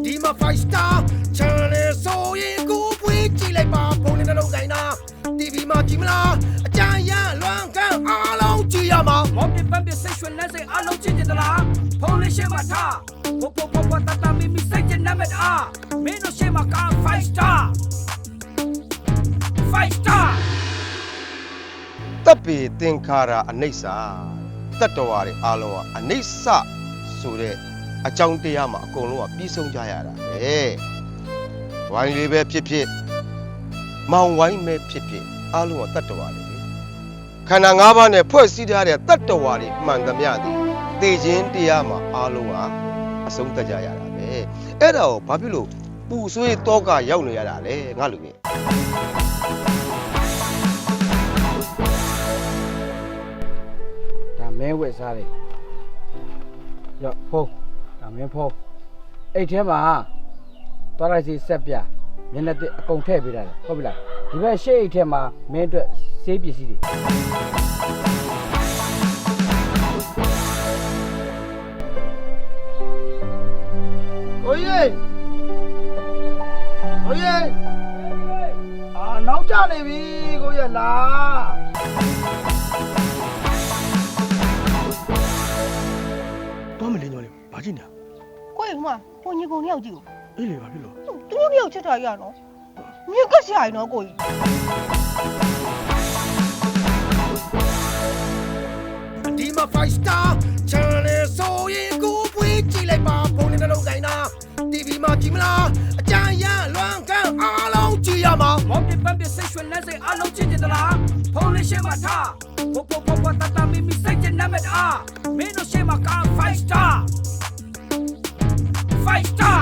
ဒီမှာ five star channel ဆိုရင်ကိုပွေးကြည့်လိုက်ပါဖုန်းနဲ့နှလုံးကိုင်းတာ TV မှာကြည့်မလားအကြမ်းရလွမ်းကန်းအားလုံးကြည့်ရမှာ မော်ပစ်ပန်းပစ်ဆိတ်ရွှင်လန်းစိတ်အားလုံးချစ်ကြသလားဖုန်းလေးရှင်းမှာထားပိုတတမီမီစိတ်ချနမတ်အားမင်းတို့ရှင်းမှာက5 star 5 star တပ်ပေသင်္ခါရအနိစ္စတတ္တဝါတွေအားလုံးကအနိစ္စဆိုတဲ့အကြောင်းတရားမှာအကုန်လုံးကပြီးဆုံးကြရတာပဲဝိုင်းလေးပဲဖြစ်ဖြစ်မောင်ဝိုင်းပဲဖြစ်ဖြစ်အားလုံးကတတ္တဝါတွေခန္ဓာ၅ပါးနဲ့ဖွဲ့စည်းထားတဲ့တတ္တဝါတွေမှန်သမျှသည်သိခြင်းတရားမှာအားလုံးကအဆုံးသတ်ကြရတာပဲအဲ့ဒါကိုဘာဖြစ်လို့ပူဆွေးတောကရောက်နေရတာလဲငါလူကြီးဒါမဲဝက်စားတယ်ရော့ဖုန်းဒါမင်းဖုန်းအဲ့ထဲမှာသွားလိုက်စီဆက်ပြမျက်နှာတစ်အကုန်ထည့်ပေးတာလေဟုတ်ပြီလားဒီဘက်ရှေ့အိတ်ထဲမှာမင်းအတွက်ဆေးပစ္စည်းတွေโอ้ยโอ้ยနောက်ကျနေပြီကိုရလာတော့မလင်းညောလေးဘာကြည့်နေ ကိုယ့်မှာကိုညီကိုနှစ်ယောက်ကြည့်ကို အေးလေဘာဖြစ်လို့ သူတို့နှစ်ယောက်ချက်ထားရနော်မြက်ကဆရာကြီးနော်ကိုကြီး ဒီမှာ five star channel ဆိုရင်ကိုပွေးကြည့်လိုက်ပါဖုန်းနဲ့နှလုံးကိုင်းတာ TV မှာကြည့်မလားအကြမ်းရလွမ်းကန်းအားလုံးကြည့်ရမှာ မော်ပစ်ပန်းပစ်ဆိတ်ရွှင်လန်းစိတ်အားလုံးချစ်ကြသလားဖုန်းလေးရှင်းမှာထားပိုတတမီမီစိတ်ချနမတ်အားမင်းတို့ရှင်းမှာက5 star 5 star